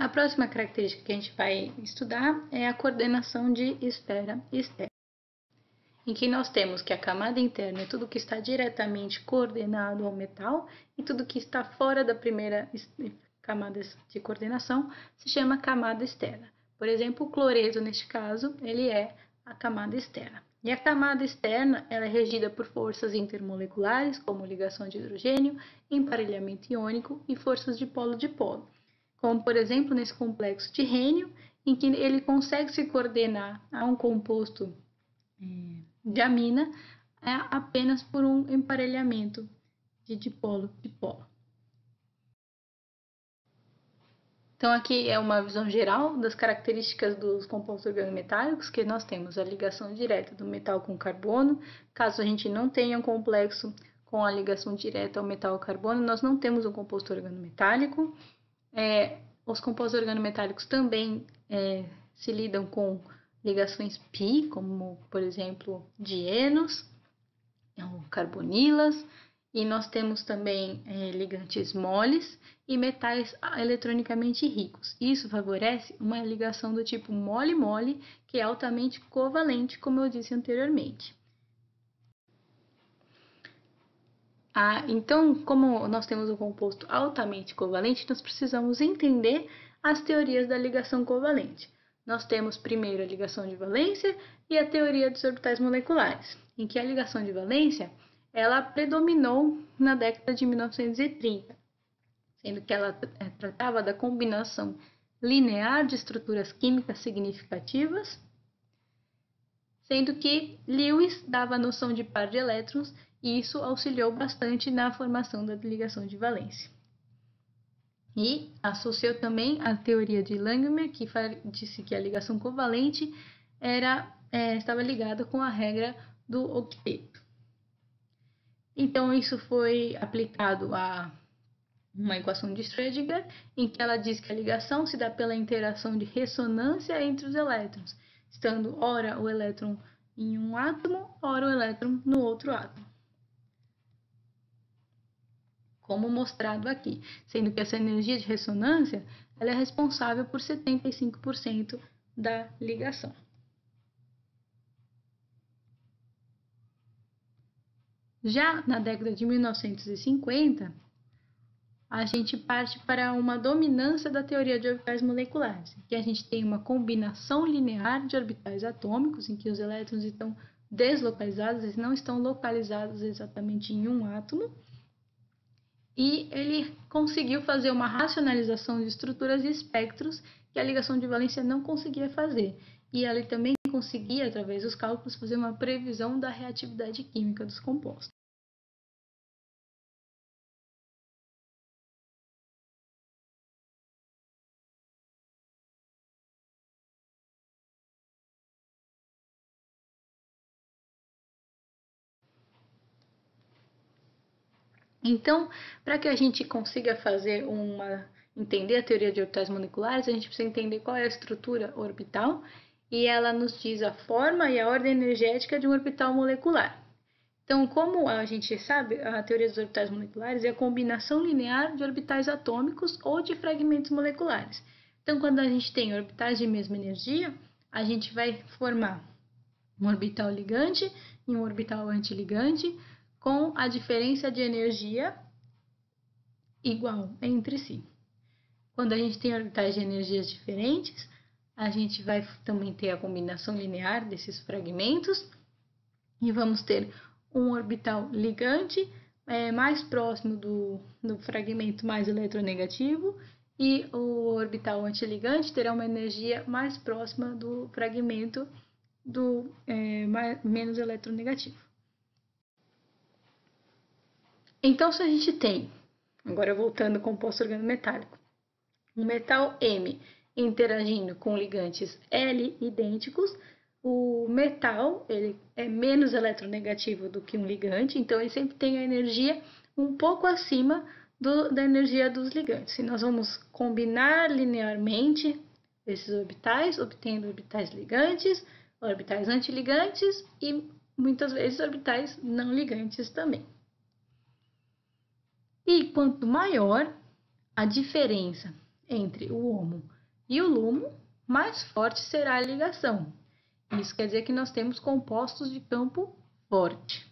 A próxima característica que a gente vai estudar é a coordenação de esfera externa, em que nós temos que a camada interna é tudo que está diretamente coordenado ao metal e tudo que está fora da primeira camada de coordenação se chama camada externa. Por exemplo, o cloreto, neste caso, ele é a camada externa. E a camada externa ela é regida por forças intermoleculares, como ligação de hidrogênio, emparelhamento iônico e forças de polo, como, por exemplo, nesse complexo de Rênio, em que ele consegue se coordenar a um composto de amina apenas por um emparelhamento de dipolo-dipolo. Então, aqui é uma visão geral das características dos compostos organometálicos, que nós temos a ligação direta do metal com carbono. Caso a gente não tenha um complexo com a ligação direta ao metal carbono, nós não temos um composto organometálico. Os compostos organometálicos também se lidam com ligações pi, como, por exemplo, dienos, ou carbonilas, e nós temos também ligantes moles e metais eletronicamente ricos. Isso favorece uma ligação do tipo mole-mole, que é altamente covalente, como eu disse anteriormente. Então, como nós temos um composto altamente covalente, nós precisamos entender as teorias da ligação covalente. Nós temos primeiro a ligação de valência e a teoria dos orbitais moleculares, em que a ligação de valência ela predominou na década de 1930, sendo que ela tratava da combinação linear de estruturas químicas significativas, sendo que Lewis dava a noção de par de elétrons e isso auxiliou bastante na formação da ligação de valência. E associou também a teoria de Langmuir, que disse que a ligação covalente estava ligada com a regra do octeto. Então, isso foi aplicado a uma equação de Schrödinger, em que ela diz que a ligação se dá pela interação de ressonância entre os elétrons, estando ora o elétron em um átomo, ora o elétron no outro átomo, como mostrado aqui, sendo que essa energia de ressonância ela é responsável por 75% da ligação. Já na década de 1950, a gente parte para uma dominância da teoria de orbitais moleculares, em que a gente tem uma combinação linear de orbitais atômicos, em que os elétrons estão deslocalizados, eles não estão localizados exatamente em um átomo, e ele conseguiu fazer uma racionalização de estruturas e espectros que a ligação de valência não conseguia fazer. E ele também conseguia, através dos cálculos, fazer uma previsão da reatividade química dos compostos. Então, para que a gente consiga entender a teoria de orbitais moleculares, a gente precisa entender qual é a estrutura orbital e ela nos diz a forma e a ordem energética de um orbital molecular. Então, como a gente sabe, a teoria dos orbitais moleculares é a combinação linear de orbitais atômicos ou de fragmentos moleculares. Então, quando a gente tem orbitais de mesma energia, a gente vai formar um orbital ligante e um orbital antiligante, com a diferença de energia igual entre si. Quando a gente tem orbitais de energias diferentes, a gente vai também ter a combinação linear desses fragmentos e vamos ter um orbital ligante mais próximo do fragmento mais eletronegativo e o orbital antiligante terá uma energia mais próxima do fragmento menos eletronegativo. Então, se a gente tem, agora voltando ao composto organometálico, um metal M interagindo com ligantes L idênticos, o metal ele é menos eletronegativo do que um ligante, então ele sempre tem a energia um pouco acima da energia dos ligantes. E nós vamos combinar linearmente esses orbitais, obtendo orbitais ligantes, orbitais antiligantes e muitas vezes orbitais não ligantes também. E quanto maior a diferença entre o HOMO e o LUMO, mais forte será a ligação. Isso quer dizer que nós temos compostos de campo forte.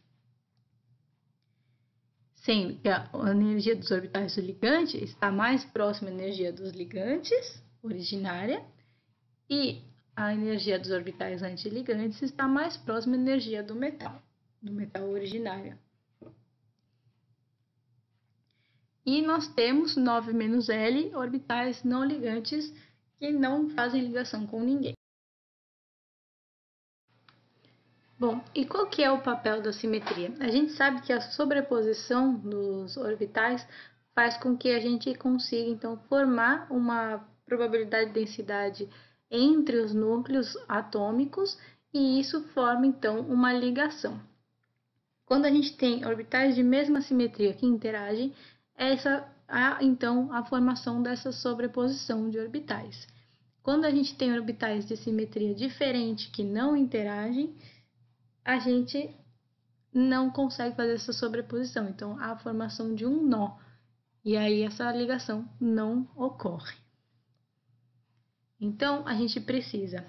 Sendo que a energia dos orbitais do ligante está mais próxima à energia dos ligantes, originária, e a energia dos orbitais antiligantes está mais próxima à energia do metal originária. E nós temos 9 menos L orbitais não ligantes que não fazem ligação com ninguém. Bom, e qual que é o papel da simetria? A gente sabe que a sobreposição dos orbitais faz com que a gente consiga, então, formar uma probabilidade de densidade entre os núcleos atômicos e isso forma, então, uma ligação. Quando a gente tem orbitais de mesma simetria que interagem, então, a formação dessa sobreposição de orbitais. Quando a gente tem orbitais de simetria diferente que não interagem, a gente não consegue fazer essa sobreposição. Então, há a formação de um nó. E aí, essa ligação não ocorre. Então, a gente precisa,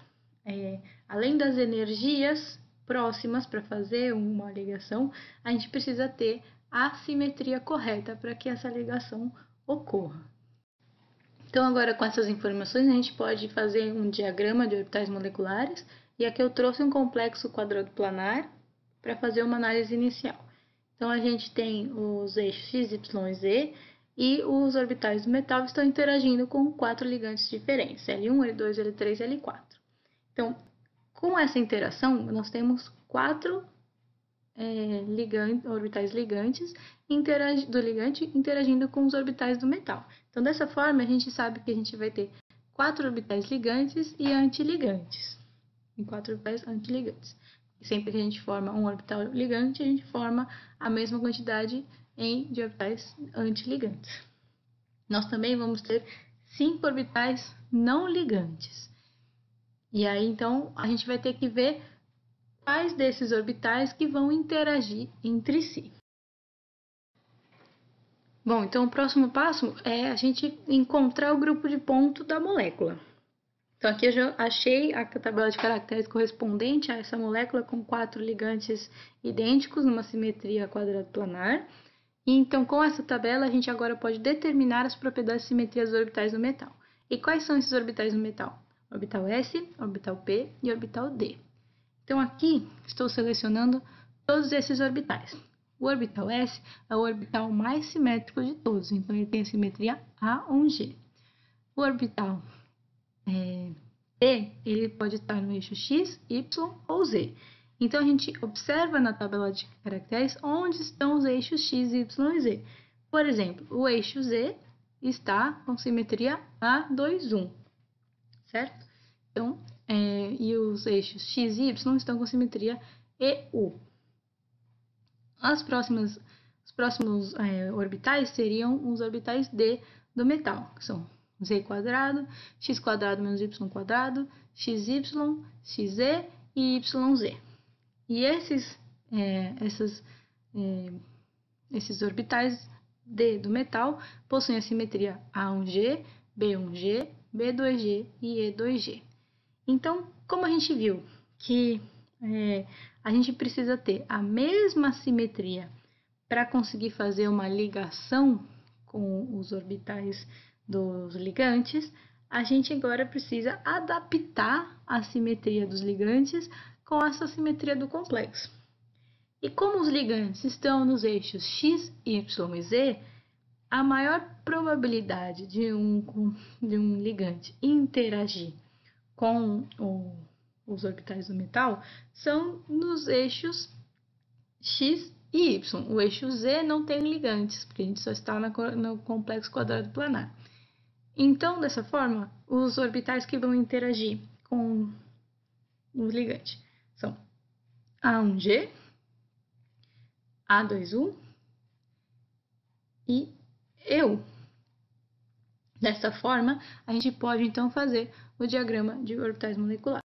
além das energias próximas para fazer uma ligação, a gente precisa ter a simetria correta para que essa ligação ocorra. Então, agora com essas informações, a gente pode fazer um diagrama de orbitais moleculares. E aqui eu trouxe um complexo quadrado planar para fazer uma análise inicial. Então, a gente tem os eixos x, y e z e os orbitais do metal estão interagindo com 4 ligantes diferentes, L1, L2, L3 e L4. Então, com essa interação, nós temos 4 orbitais ligantes do ligante interagindo com os orbitais do metal. Então, dessa forma, a gente sabe que a gente vai ter 4 orbitais ligantes e antiligantes. E 4 orbitais antiligantes. E sempre que a gente forma um orbital ligante, a gente forma a mesma quantidade de orbitais antiligantes. Nós também vamos ter 5 orbitais não ligantes. E aí, então, a gente vai ter que ver quais desses orbitais que vão interagir entre si. Bom, então o próximo passo é a gente encontrar o grupo de ponto da molécula. Então aqui eu já achei a tabela de caracteres correspondente a essa molécula com 4 ligantes idênticos numa simetria quadrado-planar. E então com essa tabela a gente agora pode determinar as propriedades de simetria dos orbitais do metal. E quais são esses orbitais do metal? Orbital S, orbital P e orbital D. Então, aqui estou selecionando todos esses orbitais. O orbital S é o orbital mais simétrico de todos, então ele tem a simetria A1G. O orbital P, ele pode estar no eixo X, Y ou Z. Então, a gente observa na tabela de caracteres onde estão os eixos X, Y e Z. Por exemplo, o eixo Z está com simetria A2,1, certo? Então, e os eixos X e Y estão com simetria EU. Os próximos orbitais seriam os orbitais D do metal, que são Z quadrado, X quadrado menos Y quadrado, XY, XZ e YZ. E esses orbitais D do metal possuem a simetria A1G, B1G, B2G e E2G. Então, como a gente viu que a gente precisa ter a mesma simetria para conseguir fazer uma ligação com os orbitais dos ligantes, a gente agora precisa adaptar a simetria dos ligantes com essa simetria do complexo. E como os ligantes estão nos eixos X, Y e Z, a maior probabilidade de um ligante interagir com os orbitais do metal são nos eixos X e Y. O eixo Z não tem ligantes, porque a gente só está no complexo quadrado planar. Então, dessa forma, os orbitais que vão interagir com o ligante são A1G, A2U e EU. Dessa forma, a gente pode então fazer o diagrama de orbitais moleculares.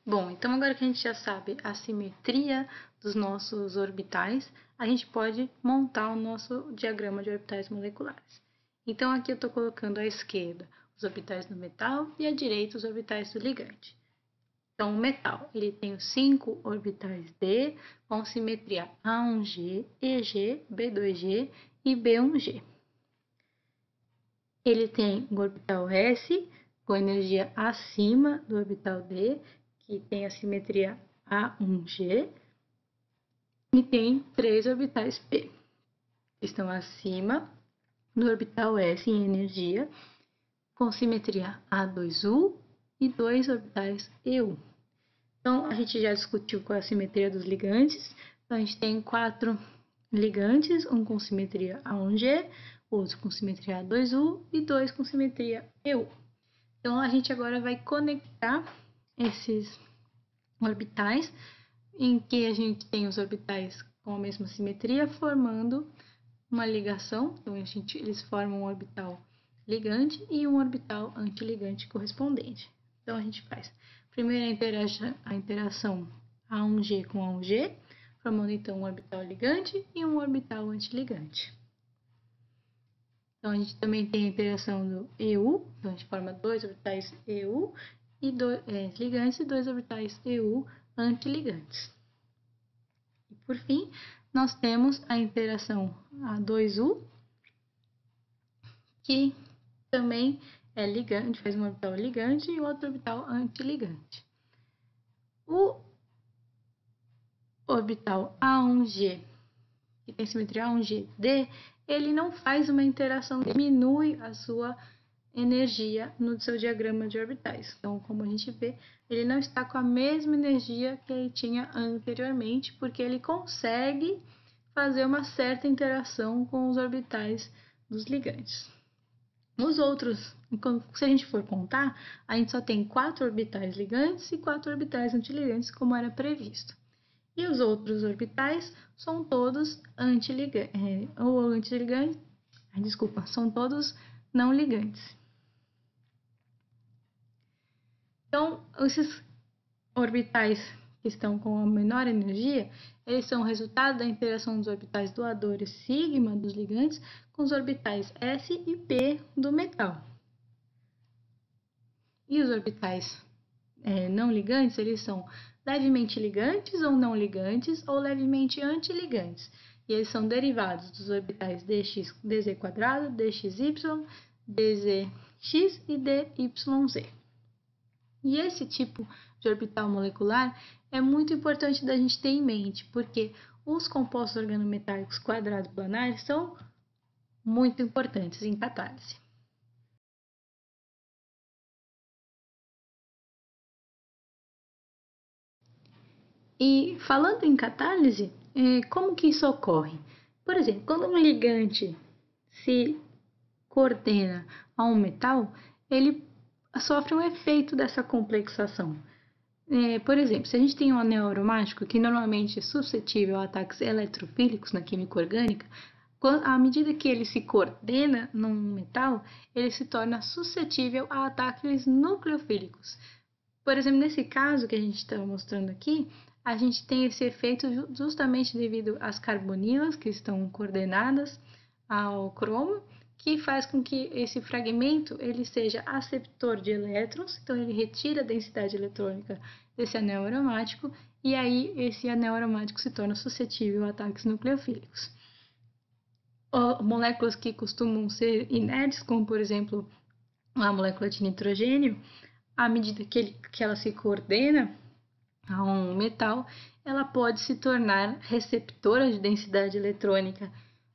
Bom, então agora que a gente já sabe a simetria dos nossos orbitais, a gente pode montar o nosso diagrama de orbitais moleculares. Então aqui eu estou colocando à esquerda os orbitais do metal e à direita os orbitais do ligante. Então, o metal, ele tem os 5 orbitais D com simetria A1G, EG, B2G e B1G. Ele tem o orbital S com energia acima do orbital D, que tem a simetria A1G, e tem 3 orbitais P, que estão acima do orbital S em energia, com simetria A2U e 2 orbitais EU. Então, a gente já discutiu qual é a simetria dos ligantes. Então, a gente tem 4 ligantes, um com simetria A1G, outro com simetria A2U e 2 com simetria EU. Então, a gente agora vai conectar esses orbitais, em que a gente tem os orbitais com a mesma simetria, formando uma ligação. Então, eles formam um orbital ligante e um orbital antiligante correspondente. Então, a gente faz primeiro a interação A1G com A1G, formando então um orbital ligante e um orbital antiligante. Então, a gente também tem a interação do EU, então a gente forma 2 orbitais EU e ligantes e 2 orbitais EU antiligantes. E por fim, nós temos a interação A2U, que também é ligante, faz um orbital ligante e outro orbital antiligante. O orbital A1G, que tem simetria A1G-D, ele não faz uma interação, diminui a sua energia no seu diagrama de orbitais. Então, como a gente vê, ele não está com a mesma energia que ele tinha anteriormente, porque ele consegue fazer uma certa interação com os orbitais dos ligantes. Os outros, se a gente for contar, a gente só tem 4 orbitais ligantes e 4 orbitais antiligantes, como era previsto. E os outros orbitais são todos são todos não ligantes. Então, esses orbitais que estão com a menor energia, eles são resultado da interação dos orbitais doadores sigma dos ligantes com os orbitais S e P do metal. E os orbitais não ligantes, eles são levemente ligantes ou não ligantes ou levemente antiligantes. E eles são derivados dos orbitais dz², dxy, dzx e dyz. E esse tipo de orbital molecular é muito importante da gente ter em mente, porque os compostos organometálicos quadrados planares são muito importantes em catálise. E falando em catálise, como que isso ocorre? Por exemplo, quando um ligante se coordena a um metal, ele sofre um efeito dessa complexação. Por exemplo, se a gente tem um anel aromático que normalmente é suscetível a ataques eletrofílicos na química orgânica, à medida que ele se coordena num metal, ele se torna suscetível a ataques nucleofílicos. Por exemplo, nesse caso que a gente está mostrando aqui, a gente tem esse efeito justamente devido às carbonilas que estão coordenadas ao cromo, que faz com que esse fragmento ele seja aceptor de elétrons, então ele retira a densidade eletrônica desse anel aromático e aí esse anel aromático se torna suscetível a ataques nucleofílicos. Moléculas que costumam ser inertes, como por exemplo a molécula de nitrogênio, à medida que ela se coordena a um metal, ela pode se tornar receptora de densidade eletrônica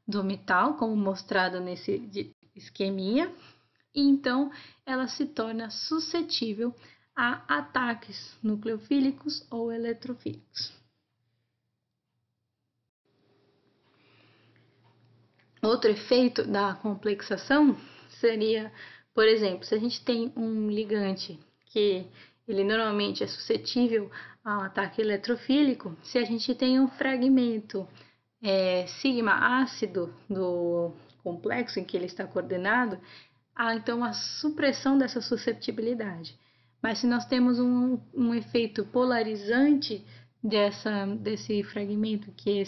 do metal, como mostrado nesse esqueminha, e então ela se torna suscetível a ataques nucleofílicos ou eletrofílicos. Outro efeito da complexação seria, por exemplo, se a gente tem um ligante que ele normalmente é suscetível ao ataque eletrofílico, se a gente tem um fragmento sigma ácido do complexo em que ele está coordenado, há então a supressão dessa susceptibilidade. Mas se nós temos um efeito polarizante desse fragmento que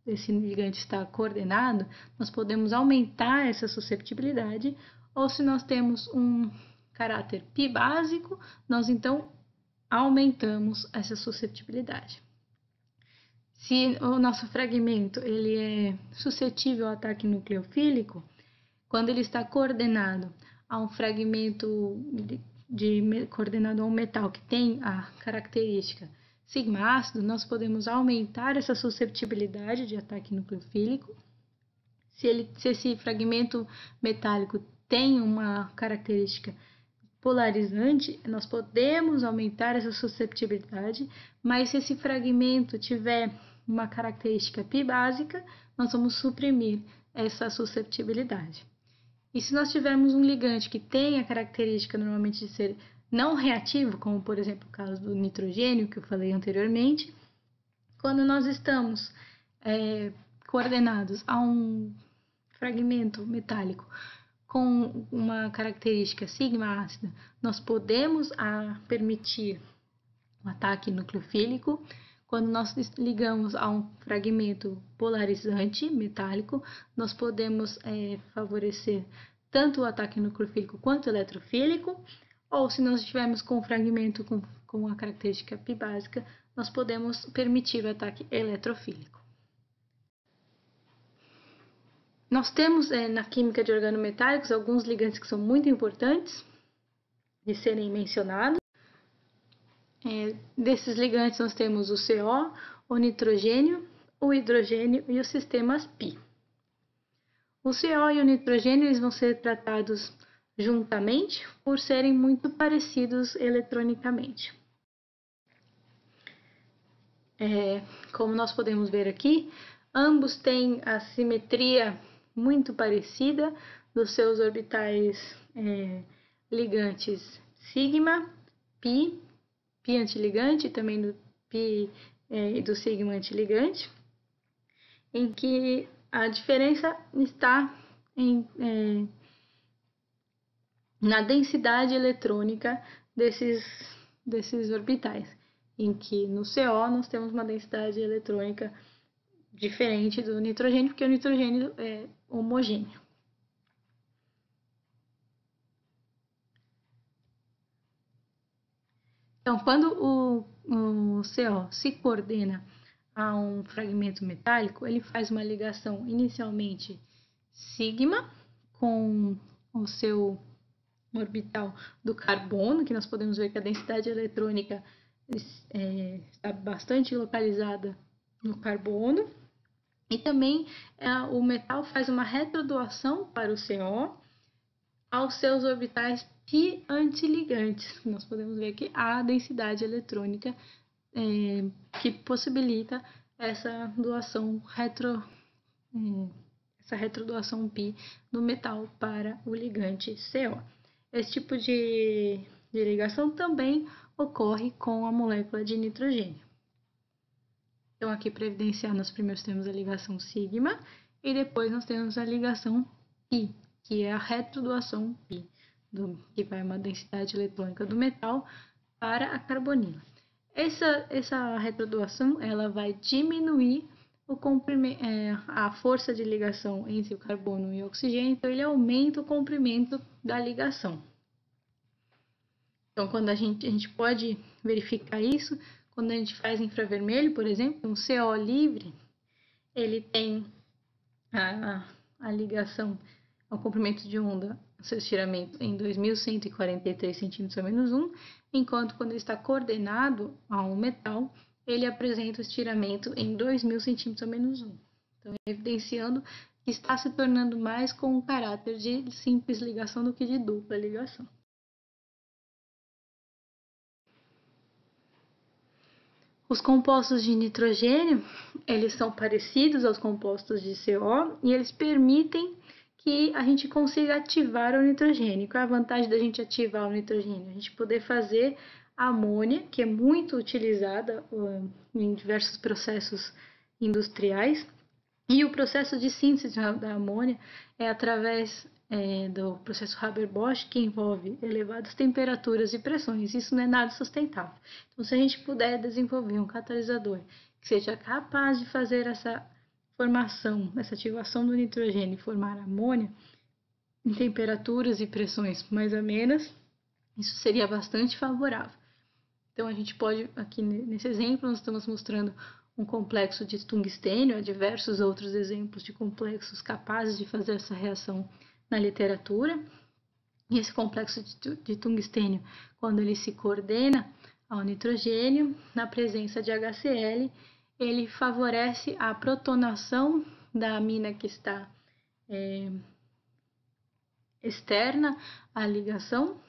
esse ligante está coordenado, nós podemos aumentar essa susceptibilidade ou se nós temos um caráter π básico, nós então aumentamos essa susceptibilidade. Se o nosso fragmento ele é suscetível ao ataque nucleofílico, quando ele está coordenado a um fragmento coordenado a um metal que tem a característica sigma ácido, nós podemos aumentar essa susceptibilidade de ataque nucleofílico. Se esse fragmento metálico tem uma característica polarizante, nós podemos aumentar essa susceptibilidade, mas se esse fragmento tiver uma característica π básica, nós vamos suprimir essa susceptibilidade. E se nós tivermos um ligante que tem a característica normalmente de ser não reativo, como por exemplo o caso do nitrogênio, que eu falei anteriormente, quando nós estamos coordenados a um fragmento metálico com uma característica sigma ácida, nós podemos permitir o ataque nucleofílico. Quando nós ligamos a um fragmento polarizante metálico, nós podemos favorecer tanto o ataque nucleofílico quanto o eletrofílico, ou se nós estivermos com um fragmento com a característica π básica, nós podemos permitir o ataque eletrofílico. Nós temos na química de organometálicos alguns ligantes que são muito importantes de serem mencionados. Desses ligantes nós temos o CO, o nitrogênio, o hidrogênio e os sistemas π. O CO e o nitrogênio eles vão ser tratados juntamente por serem muito parecidos eletronicamente. Como nós podemos ver aqui, ambos têm a simetria muito parecida dos seus orbitais ligantes sigma, π antiligante e também do π e do sigma antiligante, em que a diferença está na densidade eletrônica desses orbitais, em que no CO nós temos uma densidade eletrônica diferente do nitrogênio, porque o nitrogênio é homogêneo. Então, quando o CO se coordena a um fragmento metálico, ele faz uma ligação inicialmente sigma com o seu orbital do carbono, que nós podemos ver que a densidade eletrônica está bastante localizada no carbono. E também o metal faz uma retrodoação para o CO aos seus orbitais π antiligantes. Nós podemos ver que há densidade eletrônica que possibilita essa doação essa retrodoação π do metal para o ligante CO. Esse tipo de ligação também ocorre com a molécula de nitrogênio. Então, aqui para evidenciar, nós primeiro temos a ligação sigma e depois nós temos a ligação π, que é a retrodoação π, que vai uma densidade eletrônica do metal para a carbonila. Essa retrodoação ela vai diminuir a força de ligação entre o carbono e o oxigênio, então ele aumenta o comprimento da ligação. Então, quando a gente pode verificar isso, quando a gente faz infravermelho, por exemplo, um CO livre, ele tem a ligação ao comprimento de onda, seu estiramento em 2.143 centímetros a menos 1, enquanto quando ele está coordenado a um metal, ele apresenta o estiramento em 2.000 centímetros a menos 1. Então, evidenciando que está se tornando mais com um caráter de simples ligação do que de dupla ligação. Os compostos de nitrogênio, eles são parecidos aos compostos de CO e eles permitem que a gente consiga ativar o nitrogênio. Qual é a vantagem da gente ativar o nitrogênio? A gente poder fazer a amônia, que é muito utilizada em diversos processos industriais, e o processo de síntese da amônia é através do processo Haber-Bosch, que envolve elevadas temperaturas e pressões. Isso não é nada sustentável. Então, se a gente puder desenvolver um catalisador que seja capaz de fazer essa formação, essa ativação do nitrogênio e formar amônia, em temperaturas e pressões mais amenas, isso seria bastante favorável. Então, a gente pode, aqui nesse exemplo, nós estamos mostrando um complexo de tungstênio, há diversos outros exemplos de complexos capazes de fazer essa reação na literatura. E esse complexo de tungstênio, quando ele se coordena ao nitrogênio, na presença de HCl, ele favorece a protonação da amina que está externa à ligação,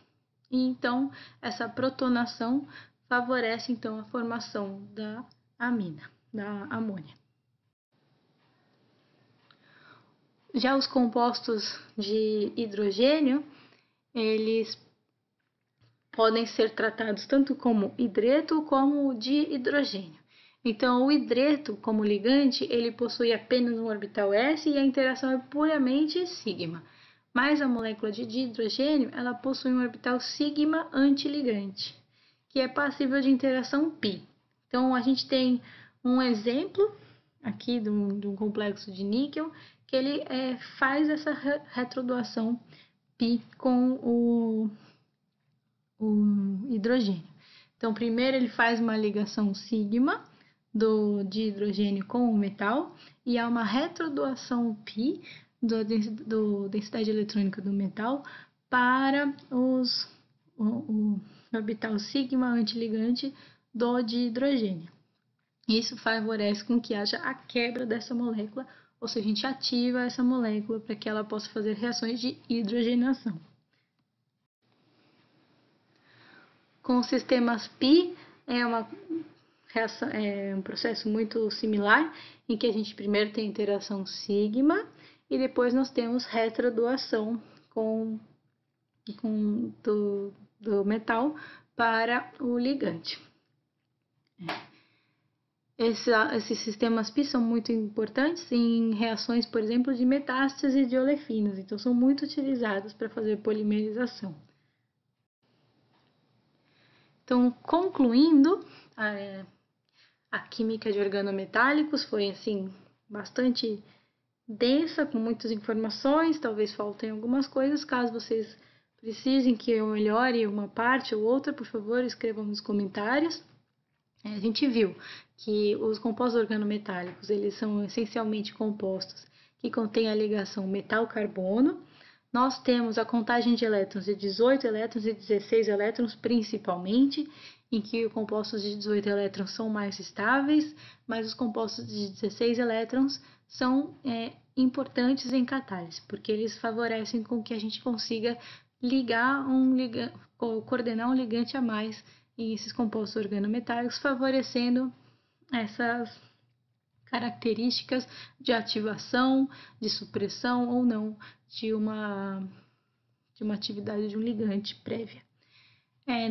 e então essa protonação favorece então a formação da amina, da amônia. Já os compostos de hidrogênio, eles podem ser tratados tanto como hidreto como de hidrogênio. Então, o hidreto, como ligante, ele possui apenas um orbital s e a interação é puramente sigma. Mas a molécula de hidrogênio, ela possui um orbital sigma antiligante, que é passível de interação π. Então, a gente tem um exemplo aqui de um complexo de níquel, que ele faz essa retrodoação π com o hidrogênio. Então, primeiro ele faz uma ligação sigma de hidrogênio com o metal e há uma retrodoação π da densidade eletrônica do metal para o orbital sigma antiligante de hidrogênio. Isso favorece com que haja a quebra dessa molécula, ou seja, a gente ativa essa molécula para que ela possa fazer reações de hidrogenação. Com sistemas π, é um processo muito similar, em que a gente primeiro tem interação sigma e depois nós temos retrodoação do metal para o ligante. Esses sistemas π são muito importantes em reações, por exemplo, de metástase de olefinas, então são muito utilizados para fazer polimerização. Então, concluindo, a química de organometálicos foi, assim, bastante densa, com muitas informações, talvez faltem algumas coisas. Caso vocês precisem que eu melhore uma parte ou outra, por favor, escrevam nos comentários. A gente viu que os compostos organometálicos, eles são essencialmente compostos que contêm a ligação metal-carbono. Nós temos a contagem de elétrons de 18 elétrons e 16 elétrons principalmente, em que os compostos de 18 elétrons são mais estáveis, mas os compostos de 16 elétrons são importantes em catálise, porque eles favorecem com que a gente consiga coordenar um ligante a mais em esses compostos organometálicos, favorecendo essas características de ativação, de supressão ou não de uma atividade de um ligante prévia.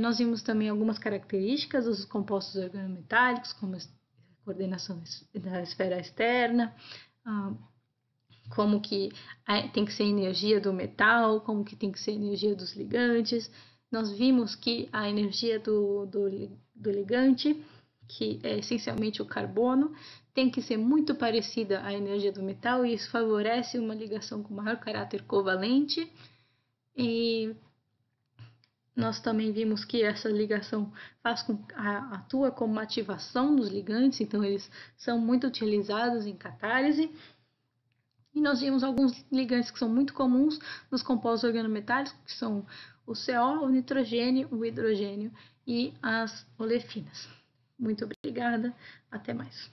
Nós vimos também algumas características dos compostos organometálicos, como a coordenação da esfera externa, como que tem que ser a energia do metal, como que tem que ser a energia dos ligantes. Nós vimos que a energia do ligante, que é essencialmente o carbono, tem que ser muito parecida à energia do metal, e isso favorece uma ligação com maior caráter covalente. E nós também vimos que essa ligação atua como uma ativação dos ligantes, então eles são muito utilizados em catálise. E nós vimos alguns ligantes que são muito comuns nos compostos organometálicos, que são o CO, o nitrogênio, o hidrogênio e as olefinas. Muito obrigada, até mais.